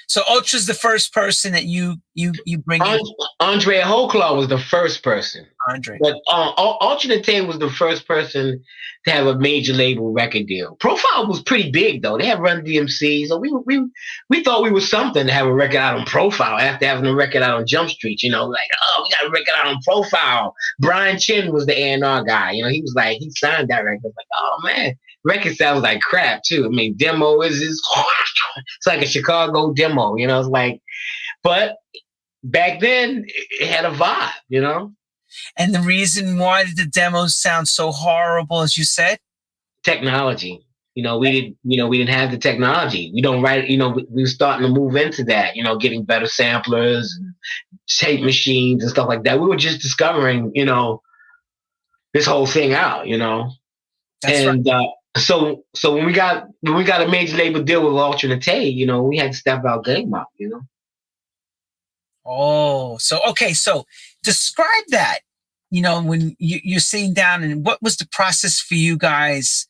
So Ultra's the first person that you bring in. Andre Holclaw was the first person. Andre. But Ultra Tay was the first person to have a major label record deal. Profile was pretty big though. They had Run DMC, so we thought we were something to have a record out on Profile after having a record out on Jump Street. You know, like, oh, we got a record out on Profile. Brian Chin was the A&R guy. You know, he was like, he signed that record. I was like, oh man, record sounds like crap too. I mean, demo is it's like a Chicago demo. You know, it's like, but back then it had a vibe. You know. And the reason why did the demos sound so horrible, as you said? Technology. You know, we didn't have the technology. We don't write. You know, we were starting to move into that. You know, getting better samplers, and tape machines, and stuff like that. We were just discovering, you know, this whole thing out. You know, That's and right. So when we got a major label deal with Ultra Tay, you know, we had to step our game up. You know. Oh, so okay. So describe that. You know, when you're sitting down, and what was the process for you guys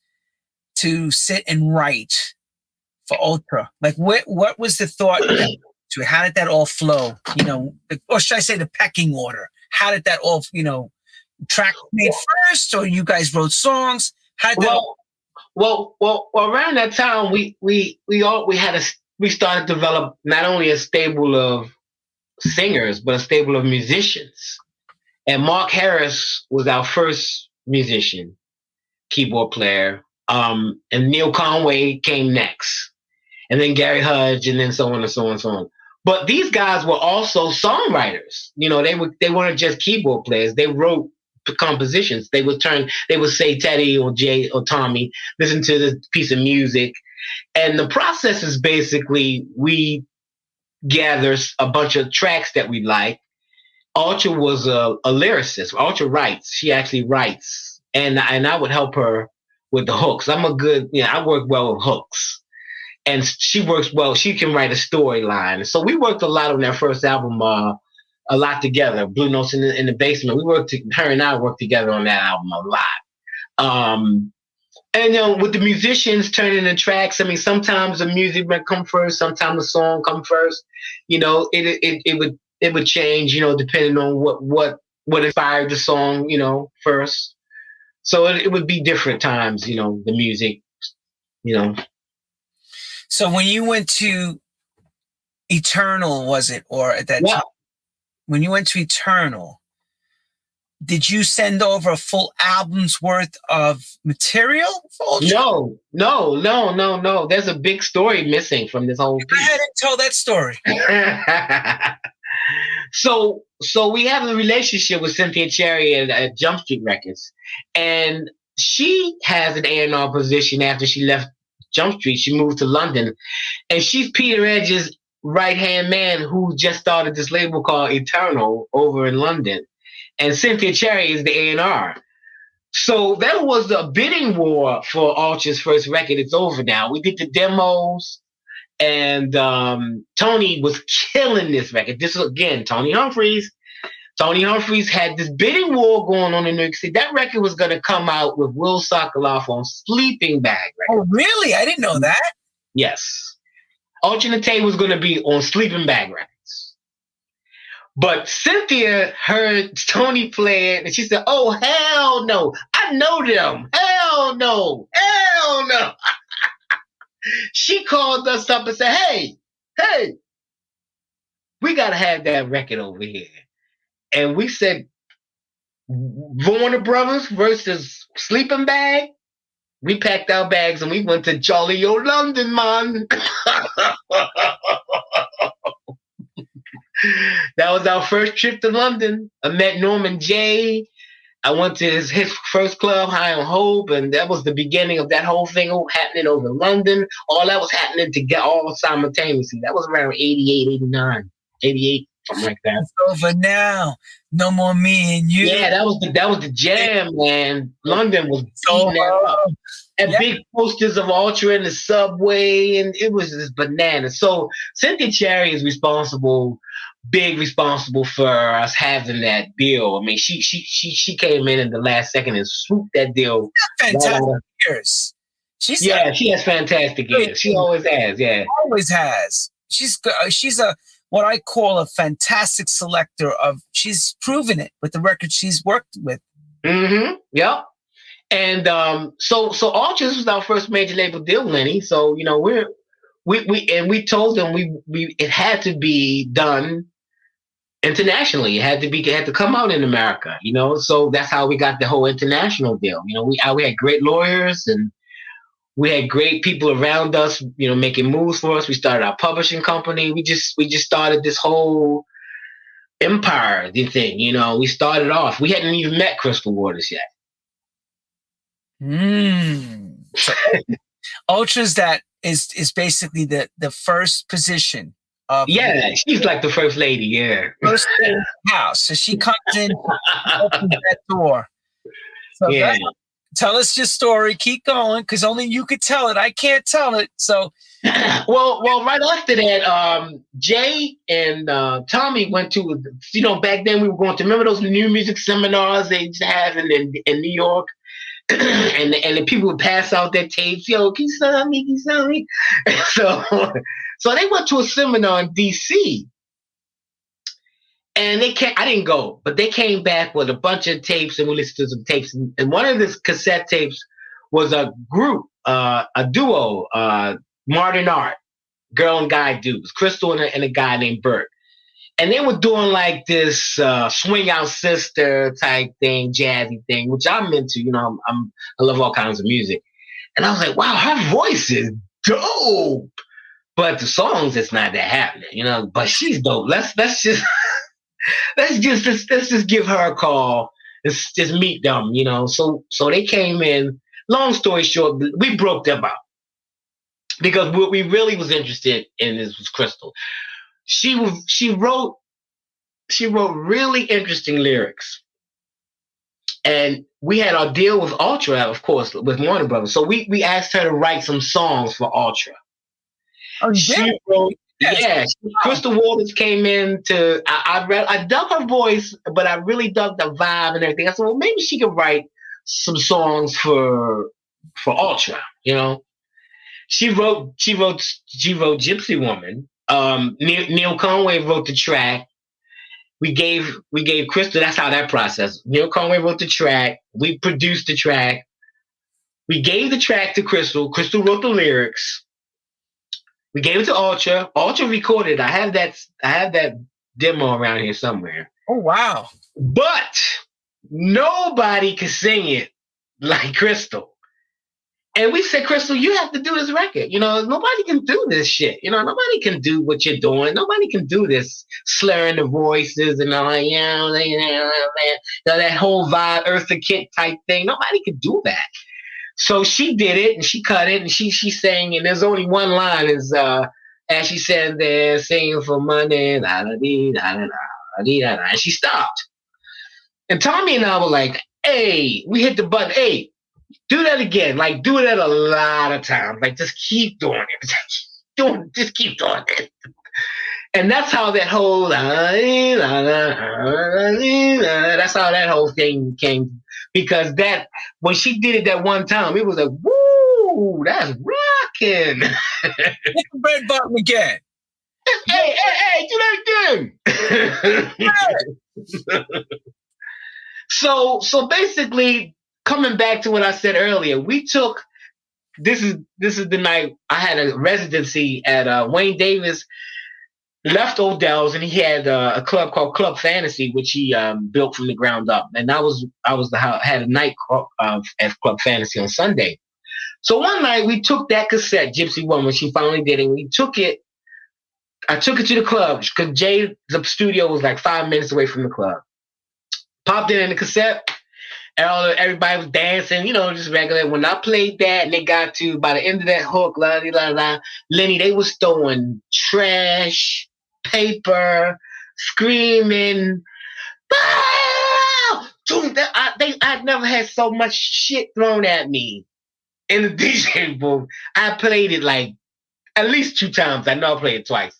to sit and write for Ultra? Like, what was the thought to how did that all flow? You know, or should I say the pecking order? How did that all, you know, track made first, or you guys wrote songs? How did that well, around that time we started to develop not only a stable of singers, but a stable of musicians. And Mark Harris was our first musician, keyboard player. And Neil Conway came next. And then Gary Hudge, and then so on and so on and so on. But these guys were also songwriters. You know, they weren't just keyboard players. They wrote compositions. They would say Teddy or Jay or Tommy, listen to this piece of music. And the process is basically we gather a bunch of tracks that we like. Ultra was a lyricist. Ultra writes. She actually writes. And I would help her with the hooks. I work well with hooks. And she works well. She can write a storyline. So we worked a lot on that first album, a lot together. Blue Notes in the Basement. Her and I worked together on that album a lot. And, you know, with the musicians turning the tracks, I mean, sometimes the music would come first, sometimes the song come first. You know, it would change, you know, depending on what inspired the song, you know, first. So it would be different times, you know, the music, you know. So when you went to Eternal, was it, or at that time? When you went to Eternal, did you send over a full album's worth of material for Ultra? No. There's a big story missing from this whole piece. Go ahead and tell that story. So we have a relationship with Cynthia Cherry at Jump Street Records, and she has an A&R position after she left Jump Street. She moved to London, and she's Peter Edge's right-hand man who just started this label called Eternal over in London. And Cynthia Cherry is the A&R. So that was a bidding war for Ultra's first record. It's over now. We did the demos, and Tony was killing this record. This is, again, Tony Humphries. Tony Humphries had this bidding war going on in New York City. That record was going to come out with Will Sokoloff on Sleeping Bag Records. Oh, really? I didn't know that. Yes. Ultra Tay was going to be on Sleeping Bag Records. But Cynthia heard Tony play it, and she said, oh, hell no. I know them. Hell no. Hell no. She called us up and said, hey, we got to have that record over here. And we said, Warner Brothers versus Sleeping Bag. We packed our bags and we went to jolly old London, man. That was our first trip to London. I met Norman Jaye. I went to his first club, High on Hope, and that was the beginning of that whole thing happening over in London. All that was happening all simultaneously. That was around 88, 89, 88, something like that. It's over now. No more me and you. Yeah, that was the jam, man. London was beating that up. And big posters of Ultra in the subway, and it was just bananas. So Cynthia Cherry is responsible for us having that deal. I mean, she came in the last second and swooped that deal. Fantastic ears. She has fantastic ears. She always has. Yeah, always has. she's a what I call a fantastic selector of. She's proven it with the records she's worked with. Mm-hmm. Yep. And so Ultra, this was our first major label deal, Lenny. So we told them we it had to be done internationally. It had to come out in America. So that's how we got the whole international deal. We had great lawyers and we had great people around us, making moves for us. We started our publishing company. We just started this whole empire thing. We started off. We hadn't even met Crystal Waters yet. So Ultras that is basically the first position of she's like the first lady, first in the house. So she comes in, opens that door. So tell us your story. Keep going, because only you could tell it. I can't tell it. So well, right after that, Jaye and Tommy went to back then we were going to, remember those new music seminars they used to have in New York. and the people would pass out their tapes. Yo, can you sign me? Can you sign me? So they went to a seminar in DC, and I didn't go, but they came back with a bunch of tapes, and we listened to some tapes. And one of the cassette tapes was a group, a duo, Modern Art, girl and guy dudes, Crystal and a guy named Bert. And they were doing like this swing out sister type thing, jazzy thing, which I'm into. I love all kinds of music. And I was like, wow, her voice is dope. But the songs, it's not that happening, But she's dope. Let's just let's just give her a call. Let's just meet them, So they came in. Long story short, we broke them up because what we really was interested in was Crystal. She wrote really interesting lyrics, and we had our deal with Ultra, of course, with Warner Brothers. So we asked her to write some songs for Ultra. Oh, she wrote, Crystal Waters came in to. I dug her voice, but I really dug the vibe and everything. I said, well, maybe she could write some songs for Ultra. She wrote Gypsy Woman. Neil Conway wrote the track. We gave Crystal. That's how that process. Neil Conway wrote the track. We produced the track. We gave the track to Crystal. Crystal wrote the lyrics. We gave it to Ultra. Ultra recorded. I have that demo around here somewhere. Oh wow! But nobody could sing it like Crystal. And we said, Crystal, you have to do this record. Nobody can do this shit. Nobody can do what you're doing. Nobody can do this slurring the voices and all that whole vibe, Eartha Kitt type thing. Nobody can do that. So she did it and she cut it and she sang. And there's only one line is as she said there, singing for money, and she stopped. And Tommy and I were like, hey, we hit the button. Hey, do that again. Like, do that a lot of times. Like, just keep doing it. Just keep doing it. And that's how that whole that's how that whole thing came. Because that when she did it that one time, it was like, woo, that's rocking. Hit the red button again. Hey, do that again. So basically, coming back to what I said earlier, we took this is the night I had a residency at Wayne Davis left Odell's, and he had a club called Club Fantasy, which he built from the ground up. And I had a night at Club Fantasy on Sunday. So one night we took that cassette, Gypsy Woman. She finally did it. We took it. I took it to the club because Jaye's studio was like 5 minutes away from the club. Popped it in the cassette. Everybody was dancing, just regular. When I played that and they got to, by the end of that hook, Lenny, they was throwing trash, paper, screaming. I'd never had so much shit thrown at me in the DJ booth. I played it like at least 2 times. I know I played it twice.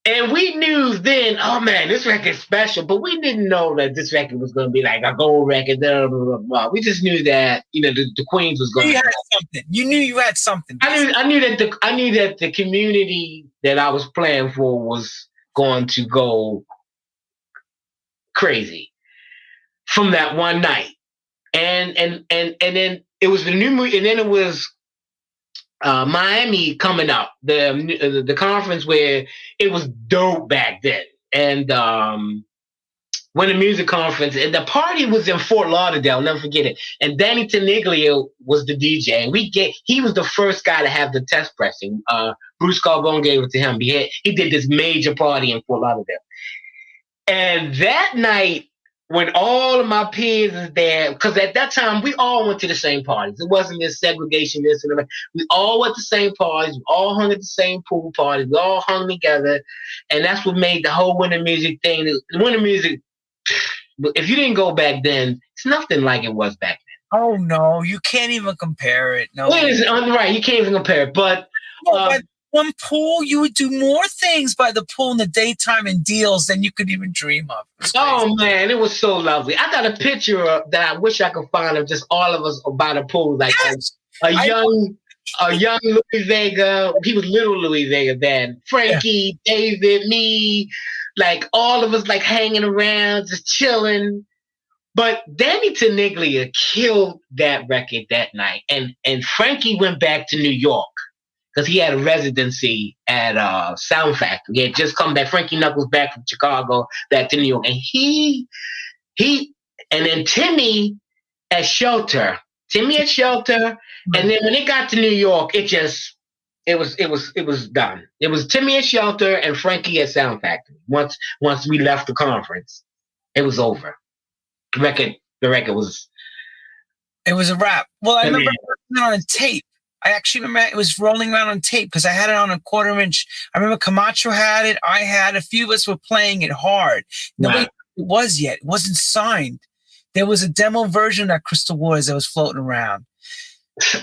And we knew then, oh man, this record's special, but we didn't know that this record was going to be like a gold record. Blah, blah, blah, blah. We just knew that, you know, the Queens was going to have something. You knew you had something. I knew that the community that I was playing for was going to go crazy from that one night. And then it was the new, and then it was Miami coming up, the conference where it was dope back then, and when the music conference, and the party was in Fort Lauderdale, I'll never forget it. And Danny Tenaglia was the DJ, and he was the first guy to have the test pressing. Bruce Carbone gave it to him. He did this major party in Fort Lauderdale, and that night, when all of my peers is there, because at that time we all went to the same parties. It wasn't this segregation, this and that. We all went to the same parties. We all hung at the same pool parties. We all hung together, and that's what made the whole winter music thing. The winter music, if you didn't go back then, it's nothing like it was back then. Oh no, you can't even compare it. No, right, you can't even compare it. But one pool, you would do more things by the pool in the daytime and deals than you could even dream of. Oh man, it was so lovely. I got a picture that I wish I could find of just all of us by the pool, like a young Louis Vega. He was little Louis Vega then. Frankie, David, me, like all of us, like hanging around, just chilling. But Danny Tenaglia killed that record that night, and Frankie went back to New York, because he had a residency at Sound Factory. He had just come back. Frankie Knuckles back from Chicago, back to New York. And and then Timmy at Shelter. And then when it got to New York, it was done. It was Timmy at Shelter and Frankie at Sound Factory. Once we left the conference, it was over. The record was... It was a wrap. Well, I remember on tape. I actually remember it was rolling around on tape because I had it on a 1/4 inch. I remember Camacho had it. I had a few of us were playing it hard. Nobody knew it was yet. It wasn't signed. There was a demo version of Crystal Waters that was floating around.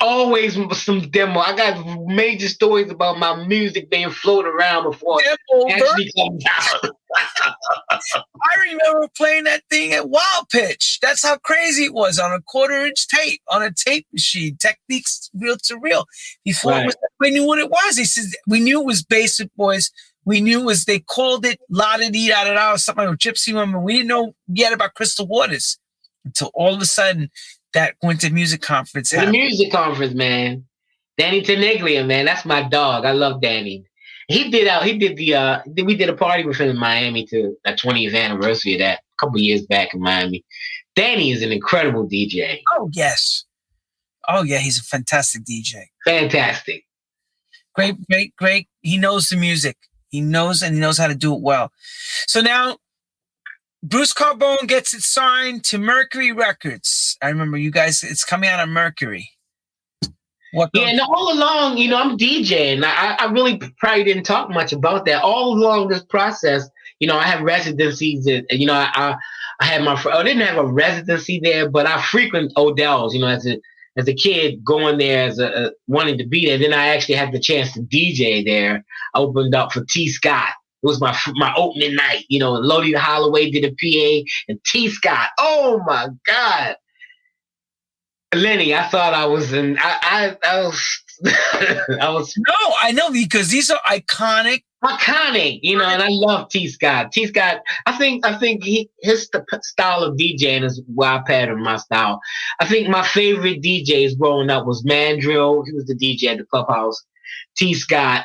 Always some demo. I got major stories about my music being floated around before it actually comes out. I remember playing that thing at Wild Pitch. That's how crazy it was, on a 1/4 inch tape, on a tape machine, Techniques reel to reel. Before we knew what it was. He says we knew it was Basic Boys. We knew it was, they called it La Da Dee Da Da Da or something like Gypsy Woman. We didn't know yet about Crystal Waters until all of a sudden that Winter Music Conference happened. The music conference, man. Danny Tenaglia, man, that's my dog. I love Danny. We did a party with him in Miami to that 20th anniversary of that a couple years back in Miami. Danny is an incredible DJ. Oh yes. Oh yeah, he's a fantastic DJ. Fantastic. Great. He knows the music. He knows how to do it well. So now Bruce Carbone gets it signed to Mercury Records. I remember you guys, it's coming out on Mercury. All along, I'm DJing. I really probably didn't talk much about that. All along this process, I have residencies. I had I didn't have a residency there, but I frequent Odell's, as a kid going there as wanting to be there. Then I actually had the chance to DJ there. I opened up for T. Scott. It was my opening night. Lodi Holloway did a PA, and T. Scott. Oh my God. Lenny, I thought I was in. I was. No, I know, because these are iconic. And I love T. Scott. T. Scott, I think his style of DJing is wild pattern my style. I think my favorite DJs growing up was Mandrill. He was the DJ at the clubhouse. T. Scott.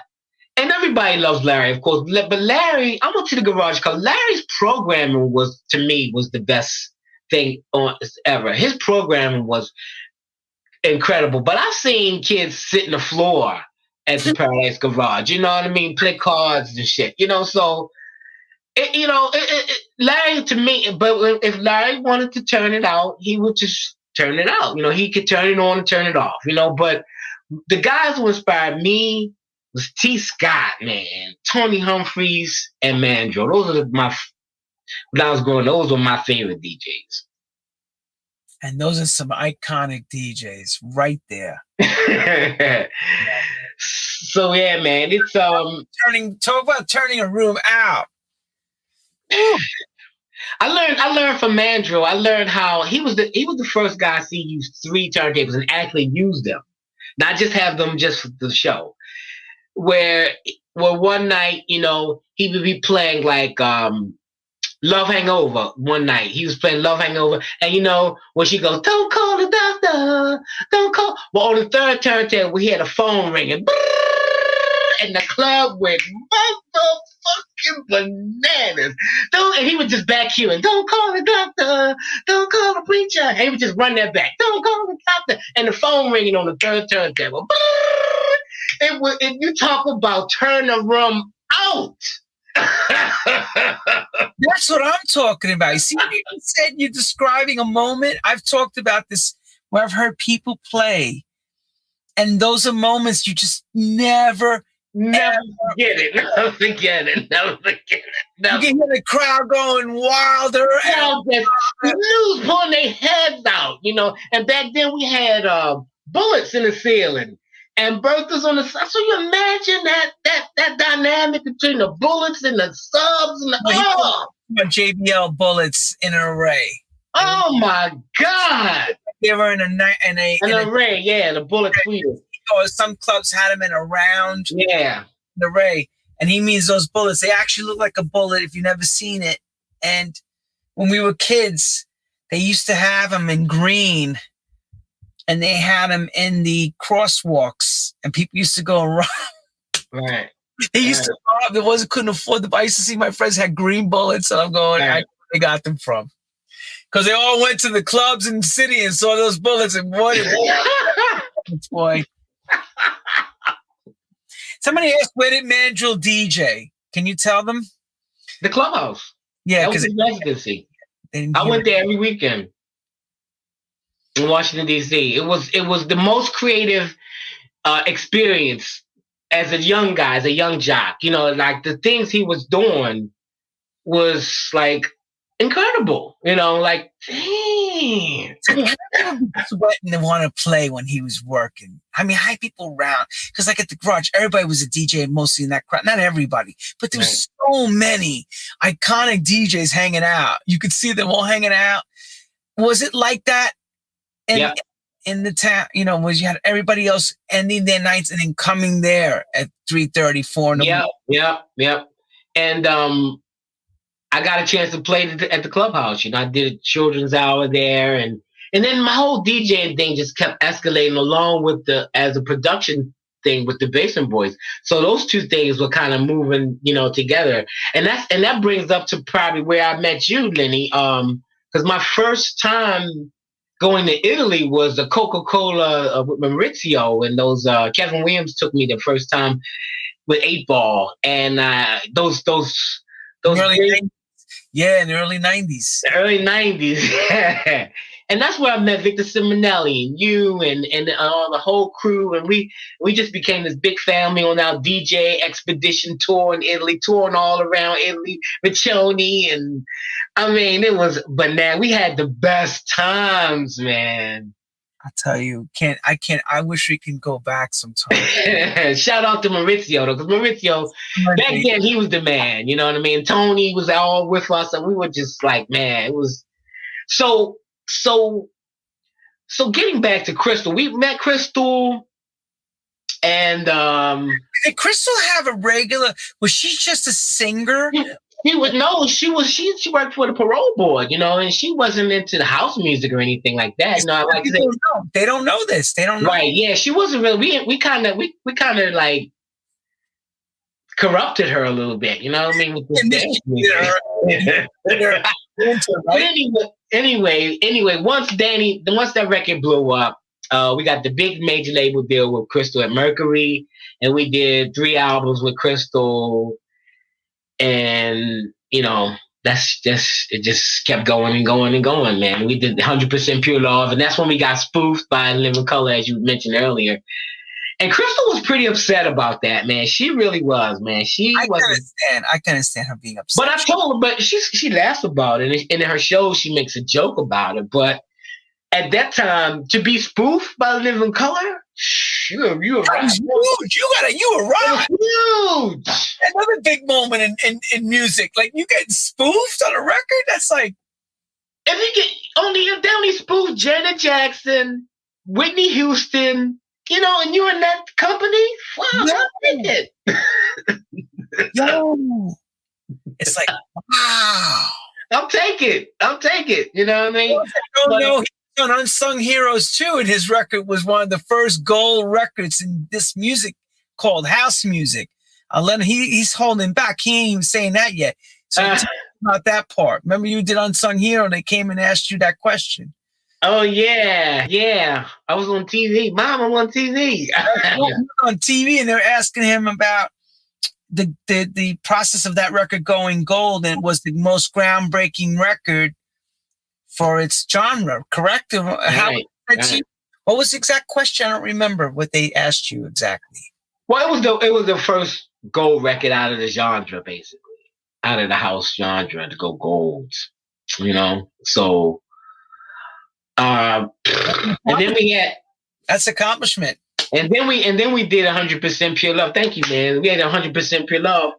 And everybody loves Larry, of course. But Larry, I went to the garage because Larry's programming was the best thing ever. His programming was incredible. But I've seen kids sit in the floor at the Paradise Garage, you know what I mean? Play cards and shit, so Larry, to me, but if Larry wanted to turn it out, he would just turn it out. He could turn it on and turn it off, but the guys who inspired me was T. Scott, man, Tony Humphries, and Mandrill. When I was growing, those were my favorite DJs. And those are some iconic DJs right there. So yeah, man, it's talk about turning a room out. I learned from Mandrill. I learned how he was the first guy I see use 3 turntables and actually use them, not just have them just for the show. Where one night, you know, he would be playing like Love Hangover. One night he was playing Love Hangover, and you know when she goes, "Don't call the doctor, don't call." Well, on the 3rd turntable, we had a phone ringing, and the club went motherfucking bananas. And he would just back you and don't call the doctor, don't call the preacher. And he would just run that back, don't call the doctor, and the phone ringing on the 3rd turntable. If you talk about turn the room out. That's what I'm talking about. You see, you said you're describing a moment. I've talked about this where I've heard people play, and those are moments you just never forget it. Never forget it. You can hear the crowd going wilder. News pulling their heads out, you know. And back then we had bullets in the ceiling. And Bertha's on the side. So you imagine that dynamic between the bullets and the subs and the JBL bullets in an array. Oh my God! They were in an array. Yeah, the bullet tweeters. Or some clubs had them in a round. Yeah, an array. And he means those bullets. They actually look like a bullet if you've never seen it. And when we were kids, they used to have them in green. And they had them in the crosswalks, and people used to go around. Right. They used to couldn't afford them. I used to see my friends had green bullets, and I'm going, I know where they got them from. Because they all went to the clubs in the city and saw those bullets, and boy. Somebody asked, where did Mandrill DJ? Can you tell them? The clubhouse. Yeah, because residency. I went there every weekend. In Washington, D.C. It was the most creative experience as a young guy, as a young jock. You know, like the things he was doing was like incredible. You know, like, damn. Sweating to want to play when he was working. I mean, I had people around. Because like at the garage, everybody was a DJ mostly in that crowd. Not everybody, but there was so many iconic DJs hanging out. You could see them all hanging out. Was it like that? And in the town, you know, was you had everybody else ending their nights and then coming there at 3:30, 4 in the morning. Yep. And I got a chance to play at the clubhouse. You know, I did a children's hour there, and then my whole DJing thing just kept escalating along with as a production thing with the Basin Boys. So those two things were kind of moving, you know, together. And that brings up to probably where I met you, Lenny. Because my first time going to Italy was the Coca-Cola with Maurizio, and those Kevin Williams took me the first time with 8 Ball, and those in the early 90s. The early 90s. And that's where I met Victor Simonelli and you and all the whole crew, and we just became this big family on our DJ expedition tour in Italy, touring all around Italy, Riccioni, and I mean it was bananas. We had the best times, man. I tell you, I wish we can go back sometime. Shout out to Maurizio though, because Maurizio back then he was the man. You know what I mean? Tony was all with us, and we were just like, man, it was so. So getting back to Crystal, we met Crystal, and did Crystal have a regular? Was she just a singer? She worked for the parole board, you know, and she wasn't into the house music or anything like that. No, like they don't know this. They don't know. Right? Yeah, she wasn't really. We kind of like corrupted her a little bit, you know what I mean? With this Anyway, once that record blew up, we got the big major label deal with Crystal at Mercury, and we did 3 albums with Crystal, and you know it just kept going and going and going, man. We did 100% Pure Love, and that's when we got spoofed by Living Color, as you mentioned earlier. And Crystal was pretty upset about that, man. She really was, man. I can understand her being upset. But I told her, but she laughs about it. And in her show, she makes a joke about it. But at that time, to be spoofed by Living Color, you That was huge. You arrived. huge. Another big moment in music. Like you getting spoofed on a record. That's like, And they only spoofed Janet Jackson, Whitney Houston, and you in that company. Wow, I'll take it. yo, it's like, wow. I'll take it. You know what I mean? Oh no, he's on Unsung Heroes too, and his record was one of the first gold records in this music called house music. He's holding back. He ain't even saying that yet. So tell me about that part. Remember you did Unsung Hero and they came and asked you that question. Oh yeah. I was on TV. Mom, I'm on TV. On TV, and they're asking him about the process of that record going gold, and it was the most groundbreaking record for its genre, correct? Right. What was the exact question? I don't remember what they asked you exactly. Well, it was the first gold record out of the genre, basically, out of the house genre to go gold. So, and then we had that's accomplishment. And then we did 100% Pure Love. Thank you, man. We had 100% Pure Love.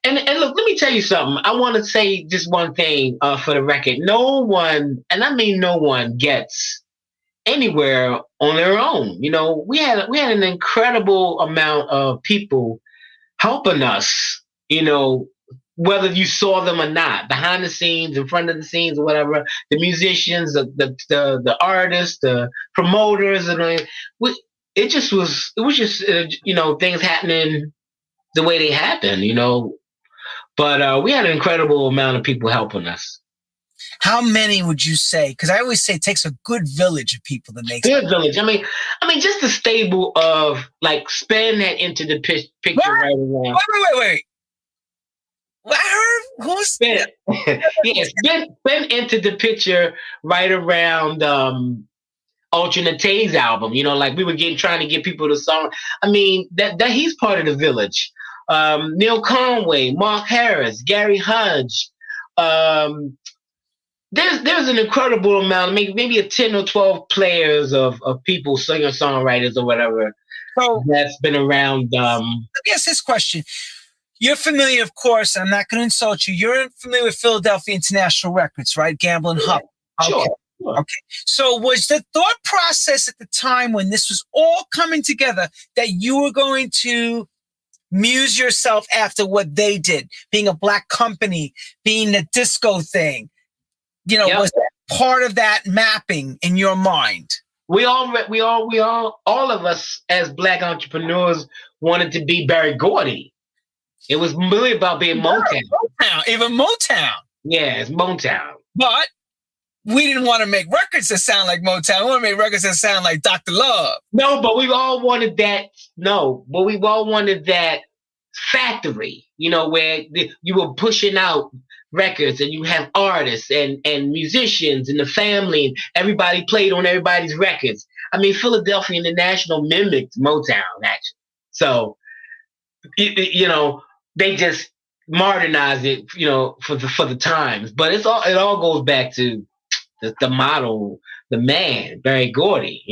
And look, let me tell you something. I want to say just one thing for the record. No one, and I mean no one, gets anywhere on their own. We had an incredible amount of people helping us. Whether you saw them or not, behind the scenes, in front of the scenes, or whatever. The musicians, the artists, the promoters, and it was just things happening the way they happen. But we had an incredible amount of people helping us. How many would you say? Because I always say it takes a good village of people to make good village. I mean, just the stable of like Spen had entered the picture right around. Wait. I heard who's Spen? Yeah, Spen entered the picture right around Alternate Tay's album. Like we were trying to get people to song. I mean, that he's part of the village. Neil Conway, Mark Harris, Gary Hudge. There's an incredible amount, maybe a 10 or 12 players of people, singer-songwriters or whatever, that's been around. Let me ask this question. You're familiar, of course, I'm not going to insult you. You're familiar with Philadelphia International Records, right? Gamble and Huff. Sure. Okay. So was the thought process at the time when this was all coming together that you were going to muse yourself after what they did, being a black company, being the disco thing? Was that part of that mapping in your mind? We all of us as black entrepreneurs wanted to be Berry Gordy. It was really about being Motown. Even Motown. Yeah, it's Motown. But we didn't want to make records that sound like Motown. We want to make records that sound like Dr. Love. No, but we all wanted that. No, but we all wanted that factory, where you were pushing out records and you have artists and musicians and the family and everybody played on everybody's records. I mean, Philadelphia International mimicked Motown, actually. So, they just modernized it, for the times. But it all goes back to the model, the man, Berry Gordy,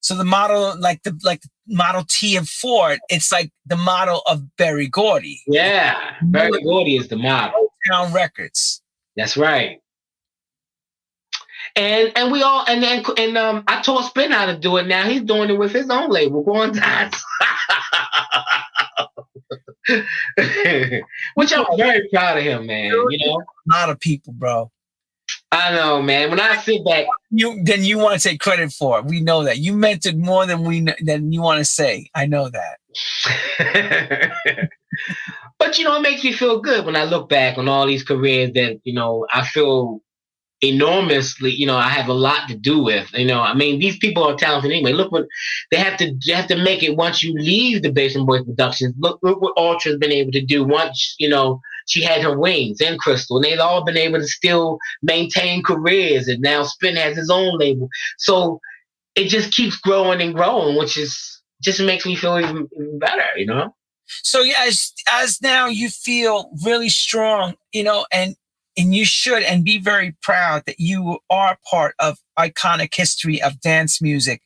So the model, like the Model T of Ford, it's like the model of Berry Gordy. Yeah, Berry Gordy is the model. Motown Records. That's right. And we all I taught Spen how to do it. Now he's doing it with his own label, Quantize. Which I'm very proud of him, man. A lot of people, bro. I know, man. When I sit back, then you want to take credit for it. We know that you meant it more than you want to say. I know that. But it makes me feel good when I look back on all these careers that I feel enormously. I have a lot to do with. These people are talented anyway. Look what they have to make it once you leave the Basin Boys Productions. Look what Ultra's been able to do once she had her wings and Crystal, and they've all been able to still maintain careers. And now Spen has his own label, so it just keeps growing and growing, which just makes me feel even better. So as now you feel really strong, and you should, and be very proud that you are part of iconic history of dance music.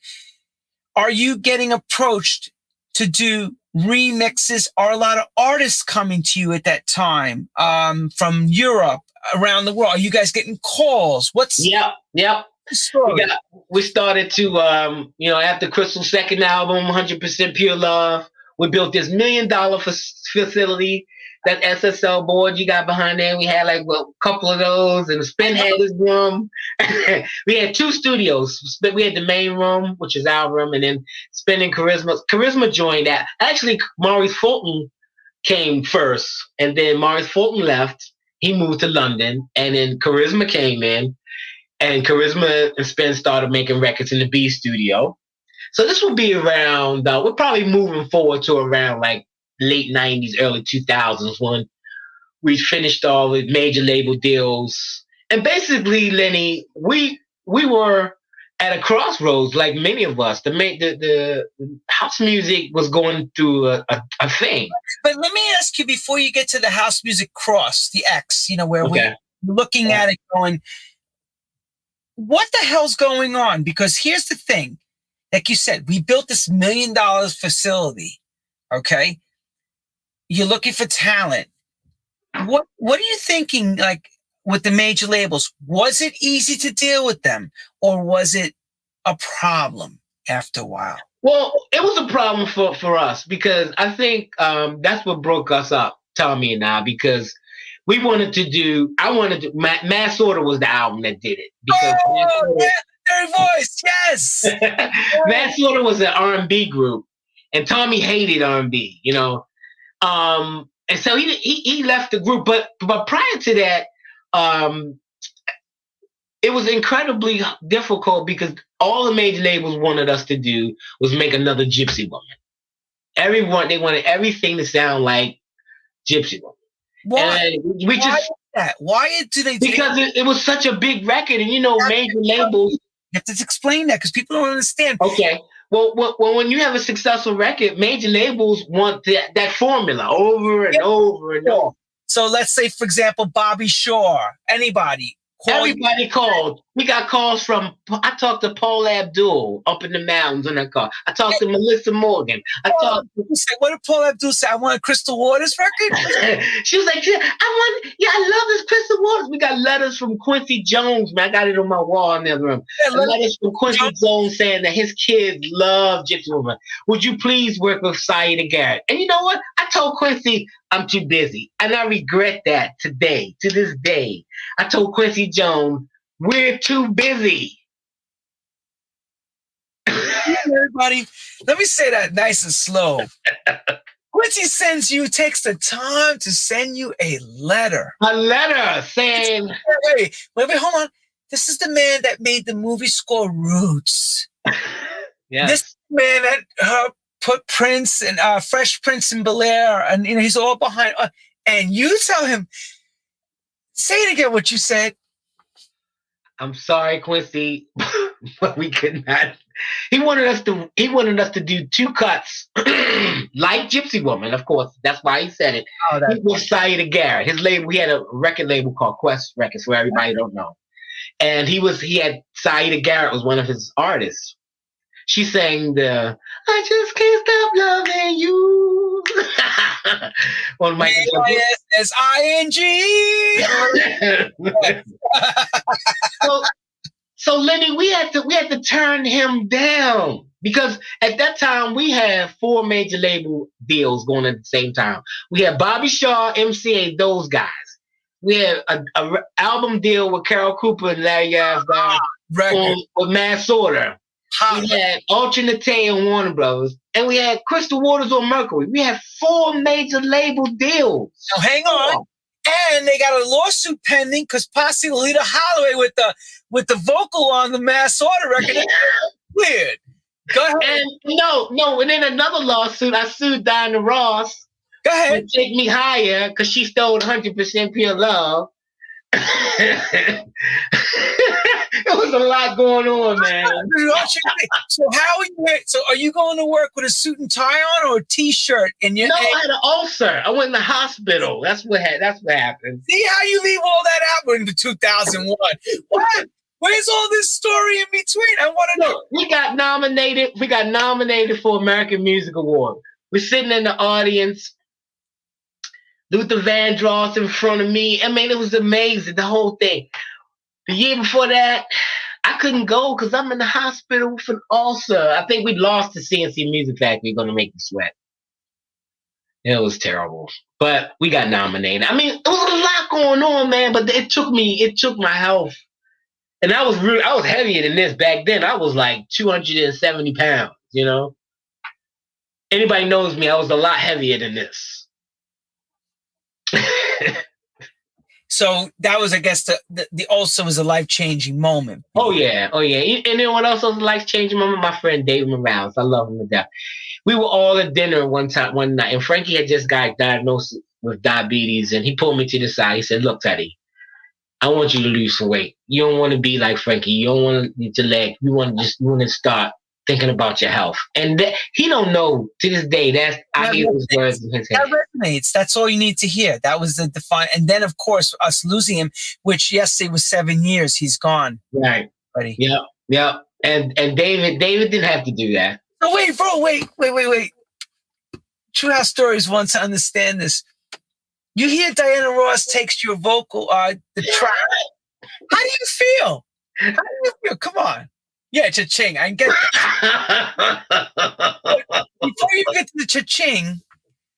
Are you getting approached to do remixes? Are a lot of artists coming to you at that time from Europe, around the world? Are you guys getting calls? What's Yep. the story? We started to, after Crystal's second album, 100% Pure Love, we built this $1 million facility. That SSL board you got behind there, we had like a couple of those, and Spen had his room. We had 2 studios. We had the main room, which is our room, and then Spen and Charisma joined that. Actually, Maurice Fulton came first, and then Maurice Fulton left. He moved to London, and then Charisma came in, and Charisma and Spen started making records in the B studio. So this will be around, we're probably moving forward to around like late 90s, early 2000s, when we finished all the major label deals. And basically, Lenny, we were at a crossroads, like many of us. The house music was going through a thing. But let me ask you, before you get to the house music cross, the X, where we're looking at it going, what the hell's going on? Because here's the thing. Like you said, we built this $1 million facility, okay? You're looking for talent. What are you thinking, like, with the major labels? Was it easy to deal with them, or was it a problem after a while? Well, it was a problem for us, because I think that's what broke us up, Tommy and I, because I wanted to, Mass Order was the album that did it. Because Legendary voice, yes! Mass Order was an R&B group, and Tommy hated R&B, and so he left the group, but prior to that, it was incredibly difficult, because all the major labels wanted us to do was make another Gypsy Woman. They wanted everything to sound like Gypsy Woman. Why? And Why do they do because it was such a big record, and major labels. You have to explain that, because people don't understand. Okay. Well, when you have a successful record, major labels want that formula over and over and over. So let's say, for example, Bobby Shore, anybody. Everybody called. We got calls from, I talked to Paul Abdul up in the mountains on that car. I talked to Melissa Morgan. What did Paul Abdul say? I want a Crystal Waters record? She was like, I love this Crystal Waters. We got letters from Quincy Jones, man. I got it on my wall in the other room. Letters from Quincy Jones saying that his kids love Gypsy Woman. Would you please work with Saida Garrett? And you know what? I told Quincy, I'm too busy. And I regret that today, to this day. I told Quincy Jones, we're too busy. Everybody, let me say that nice and slow. Quincy takes the time to send you a letter. A letter saying... Wait, hold on. This is the man that made the movie score Roots. Yes. This man that put Prince and Fresh Prince in Bel-Air, and he's all behind. And you tell him, say it again, what you said. I'm sorry, Quincy, but we could not. He wanted us to do 2 cuts, like Gypsy Woman, of course. That's why he said it. He was Saida Garrett. His label, we had a record label called Quest Records, where everybody don't know. And he had Saida Garrett was one of his artists. She sang the "I Just Can't Stop Loving You" on Michael S-I-N-G. So Lenny, we had to turn him down, because at that time we had 4 major label deals going at the same time. We had Bobby Shaw, MCA, those guys. We had a album deal with Carol Cooper and Larry Yards with Mass Order. We had Alternate and Warner Brothers, and we had Crystal Waters on Mercury. We had 4 major label deals. Now hang on. And they got a lawsuit pending, because Posse Lolita Holloway with the vocal on the Mass Order record. Weird. Go ahead. And no, and then another lawsuit. I sued Diana Ross. Go ahead. To Take Me Higher, because she stole 100% Pure Love. There was a lot going on, man. So are you going to work with a suit and tie on, or a t-shirt? No, I had an ulcer. I went in the hospital. That's what happened. See how you leave all that out in 2001. What? Where's all this story in between? I want to know. We got nominated. We got nominated for American Music Award. We're sitting in the audience. Luther Vandross in front of me. I mean, it was amazing, the whole thing. The year before that, I couldn't go because I'm in the hospital with an ulcer. I think we lost the CNC Music Factory, Gonna Make You Sweat. It was terrible. But we got nominated. I mean, there was a lot going on, man, but it took my health. And I was heavier than this back then. I was like 270 pounds, you know? Anybody knows me, I was a lot heavier than this. So that was, I guess, the ulcer was a life-changing moment. Oh yeah. And then what else was a life-changing moment? My friend David Morales, I love him to death. We were all at dinner one night, and Frankie had just got diagnosed with diabetes, and he pulled me to the side. He said, "Look, Teddy, I want you to lose some weight. You don't want to be like Frankie. You don't want to leg. You want to start thinking about your health." And he don't know to this day. I hear those words in his head. That resonates. That's all you need to hear. That was the define. And then, of course, us losing him, which yesterday was 7 years. He's gone. Right, buddy. Yep. And David didn't have to do that. Oh wait, bro. Wait. True House Stories wants to understand this. You hear Diana Ross takes your vocal, the track. How do you feel? Come on. Yeah, cha-ching. I can get that. Before you get to the cha-ching,